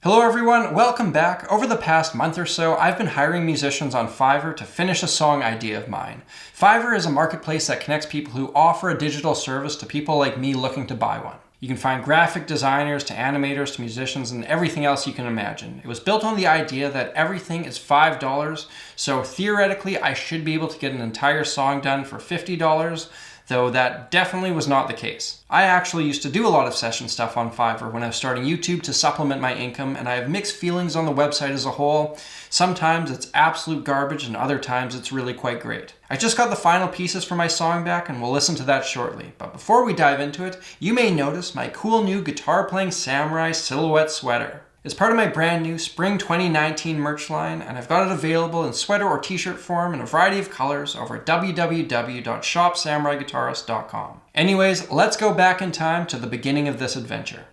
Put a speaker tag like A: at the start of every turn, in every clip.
A: Hello everyone, welcome back. Over the past month or so, I've been hiring musicians on Fiverr to finish a song idea of mine. Fiverr is a marketplace that connects people who offer a digital service to people like me looking to buy one. You can find graphic designers to animators to musicians and everything else you can imagine. It was built on the idea that everything is $5, so theoretically I should be able to get an entire song done for $50, though that definitely was not the case. I actually used to do a lot of session stuff on Fiverr when I was starting YouTube to supplement my income, and I have mixed feelings on the website as a whole. Sometimes it's absolute garbage and other times it's really quite great. I just got the final pieces for my song back and we'll listen to that shortly. But before we dive into it, you may notice my cool new guitar playing samurai silhouette sweater. It's part of my brand new Spring 2019 merch line, and I've got it available in sweater or t-shirt form in a variety of colors over at www.shopsamuraiguitarist.com. Anyways, let's go back in time to the beginning of this adventure.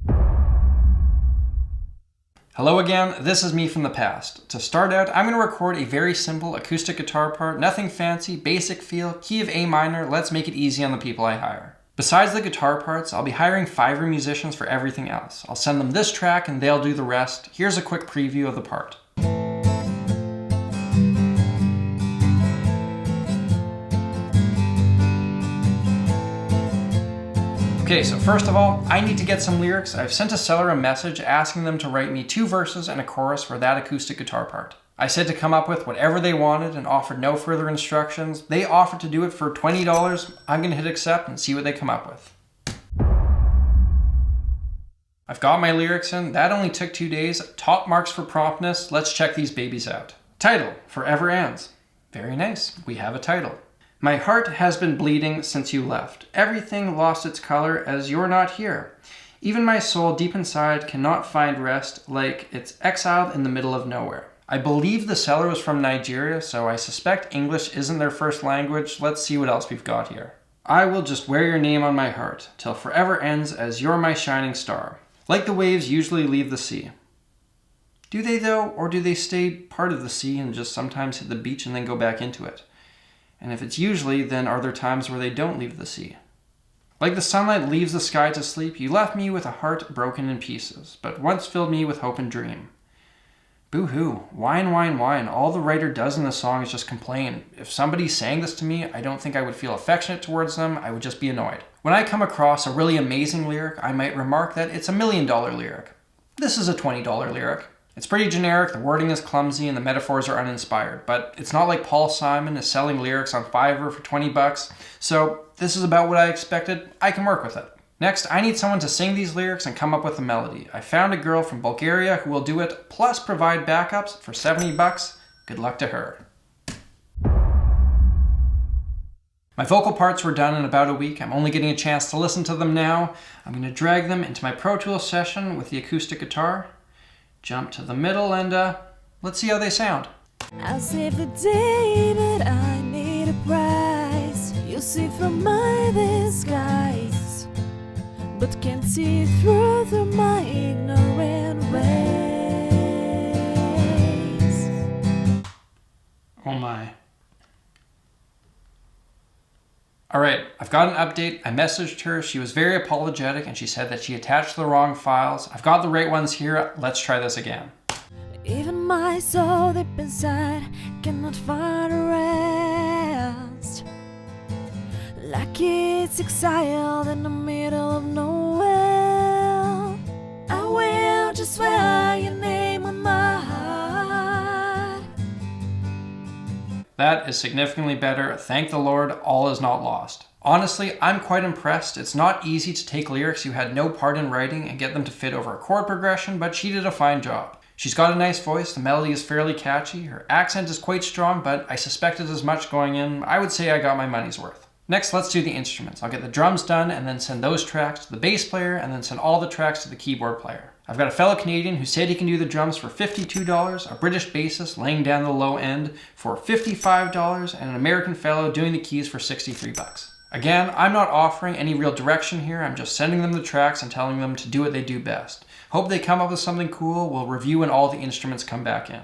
A: Hello again, this is me from the past. To start out, I'm going to record a very simple acoustic guitar part, nothing fancy, basic feel, key of A minor, let's make it easy on the people I hire. Besides the guitar parts, I'll be hiring Fiverr musicians for everything else. I'll send them this track and they'll do the rest. Here's a quick preview of the part. Okay, so first of all, I need to get some lyrics. I've sent a seller a message asking them to write me 2 verses and a chorus for that acoustic guitar part. I said to come up with whatever they wanted and offered no further instructions. They offered to do it for $20. I'm going to hit accept and see what they come up with. I've got my lyrics in. That only took 2 days. Top marks for promptness. Let's check these babies out. Title, Forever Ends. Very nice. We have a title. My heart has been bleeding since you left. Everything lost its color as you're not here. Even my soul deep inside cannot find rest, like it's exiled in the middle of nowhere. I believe the seller was from Nigeria, so I suspect English isn't their first language. Let's see what else we've got here. I will just wear your name on my heart, till forever ends as you're my shining star. Like the waves usually leave the sea. Do they though, or do they stay part of the sea and just sometimes hit the beach and then go back into it? And if it's usually, then are there times where they don't leave the sea? Like the sunlight leaves the sky to sleep, you left me with a heart broken in pieces, but once filled me with hope and dream. Boo-hoo, whine, whine, whine. All the writer does in the song is just complain. If somebody sang this to me, I don't think I would feel affectionate towards them, I would just be annoyed. When I come across a really amazing lyric, I might remark that it's $1 million lyric. This is a $20 lyric. It's pretty generic, the wording is clumsy, and the metaphors are uninspired, but it's not like Paul Simon is selling lyrics on Fiverr for $20, so this is about what I expected. I can work with it. Next, I need someone to sing these lyrics and come up with a melody. I found a girl from Bulgaria who will do it, plus provide backups for $70. Good luck to her. My vocal parts were done in about a week. I'm only getting a chance to listen to them now. I'm going to drag them into my Pro Tools session with the acoustic guitar. Jump to the middle and let's see how they sound.
B: I'll save the day, but I need a prize. You see from my disguise, but can't see through my ignorant ways.
A: Oh my. Alright, I've got an update. I messaged her. She was very apologetic and she said that she attached the wrong files. I've got the right ones here. Let's try this again.
B: Even my soul deep inside cannot find a rest, like it's exiled in the middle of nowhere. I will just swear your name on my heart.
A: That is significantly better. Thank the Lord, all is not lost. Honestly, I'm quite impressed. It's not easy to take lyrics you had no part in writing and get them to fit over a chord progression, but she did a fine job. She's got a nice voice, the melody is fairly catchy, her accent is quite strong, but I suspected as much going in. I would say I got my money's worth. Next, let's do the instruments. I'll get the drums done and then send those tracks to the bass player and then send all the tracks to the keyboard player. I've got a fellow Canadian who said he can do the drums for $52, a British bassist laying down the low end for $55, and an American fellow doing the keys for $63. Again, I'm not offering any real direction here, I'm just sending them the tracks and telling them to do what they do best. Hope they come up with something cool, we'll review when all the instruments come back in.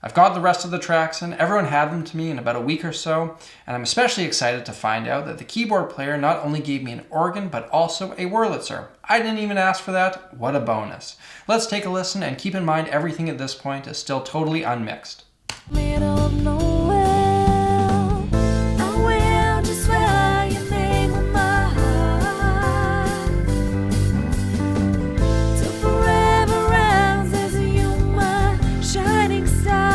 A: I've got the rest of the tracks in, everyone had them to me in about a week or so, and I'm especially excited to find out that the keyboard player not only gave me an organ, but also a Wurlitzer. I didn't even ask for that, what a bonus. Let's take a listen and keep in mind everything at this point is still totally unmixed.
B: Middle of nowhere, I will just swear your name on my heart. Till forever ends as you my shining star.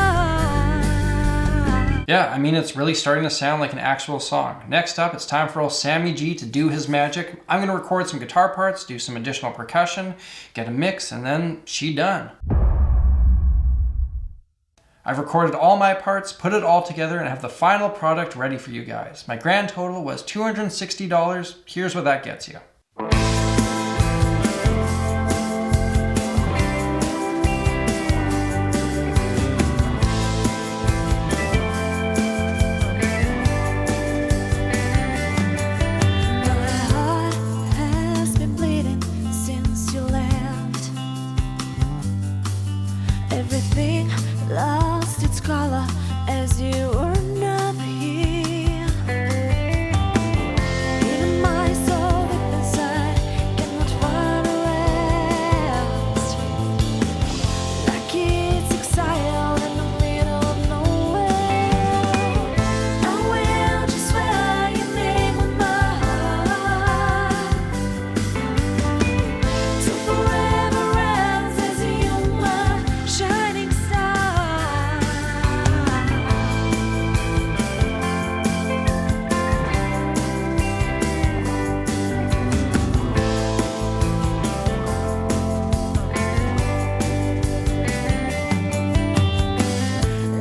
A: Yeah, I mean, it's really starting to sound like an actual song. Next up, it's time for old Sammy G to do his magic. I'm gonna record some guitar parts, do some additional percussion, get a mix, and then she done. I've recorded all my parts, put it all together, and have the final product ready for you guys. My grand total was $260. Here's what that gets you.
B: My heart has been bleeding since you left. Everything lost its color as you were not here. Even my soul deep inside cannot find a rest. Like it's exiled in the middle of nowhere. I will just swear your name on my heart. Till forever ends as you my shining star.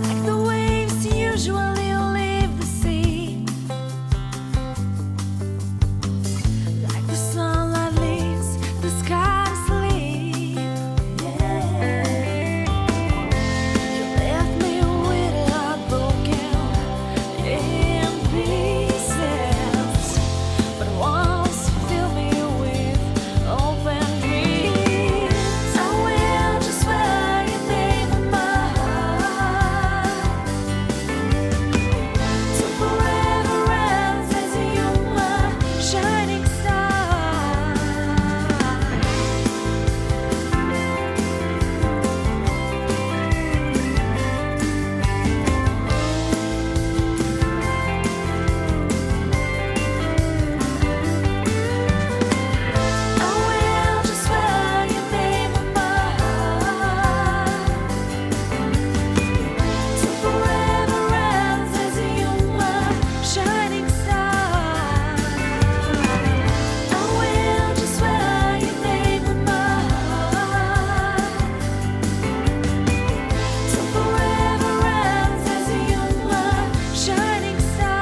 B: Like the waves usually leave the sea, like the sunlight leaves the sky to sleep. Yeah. You left me with a heart broken in pieces, but once you fill me with open dreams. I will just swear your name on my heart. Till forever ends as you my shining star. I will just swear your name on my heart. Till forever ends as you my shining star. I will just swear your name on my heart. Till forever ends as you my shining star.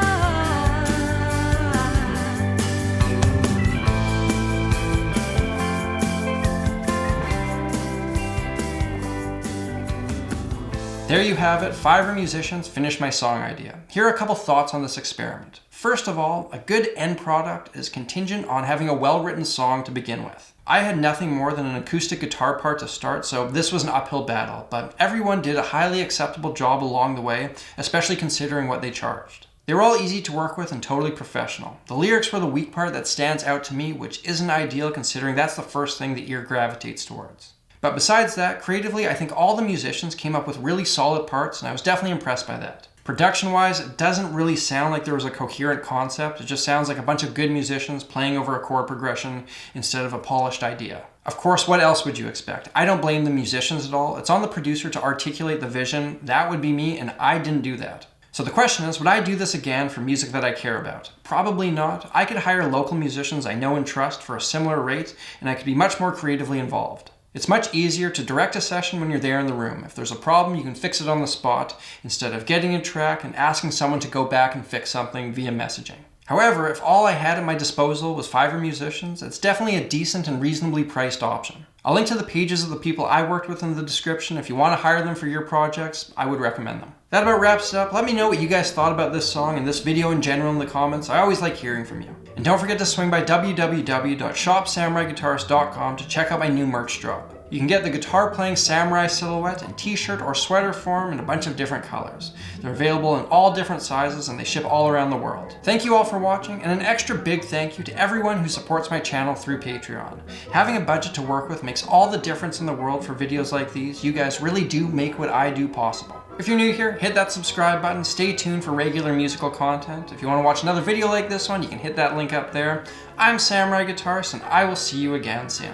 A: There you have it, Fiverr musicians finished my song idea. Here are a couple thoughts on this experiment. First of all, a good end product is contingent on having a well-written song to begin with. I had nothing more than an acoustic guitar part to start, so this was an uphill battle, but everyone did a highly acceptable job along the way, especially considering what they charged. They were all easy to work with and totally professional. The lyrics were the weak part that stands out to me, which isn't ideal considering that's the first thing the ear gravitates towards. But besides that, creatively, I think all the musicians came up with really solid parts, and I was definitely impressed by that. Production-wise, it doesn't really sound like there was a coherent concept. It just sounds like a bunch of good musicians playing over a chord progression instead of a polished idea. Of course, what else would you expect? I don't blame the musicians at all. It's on the producer to articulate the vision. That would be me, and I didn't do that. So the question is, would I do this again for music that I care about? Probably not. I could hire local musicians I know and trust for a similar rate, and I could be much more creatively involved. It's much easier to direct a session when you're there in the room. If there's a problem, you can fix it on the spot instead of getting a track and asking someone to go back and fix something via messaging. However, if all I had at my disposal was Fiverr musicians, it's definitely a decent and reasonably priced option. I'll link to the pages of the people I worked with in the description. If you want to hire them for your projects, I would recommend them. That about wraps it up. Let me know what you guys thought about this song and this video in general in the comments. I always like hearing from you. And don't forget to swing by www.shopsamuraiguitarist.com to check out my new merch drop. You can get the guitar playing samurai silhouette in t-shirt or sweater form in a bunch of different colors. They're available in all different sizes and they ship all around the world. Thank you all for watching, and an extra big thank you to everyone who supports my channel through Patreon. Having a budget to work with makes all the difference in the world for videos like these. You guys really do make what I do possible. If you're new here, hit that subscribe button, stay tuned for regular musical content. If you want to watch another video like this one, you can hit that link up there. I'm Samurai Guitarist, and I will see you again soon.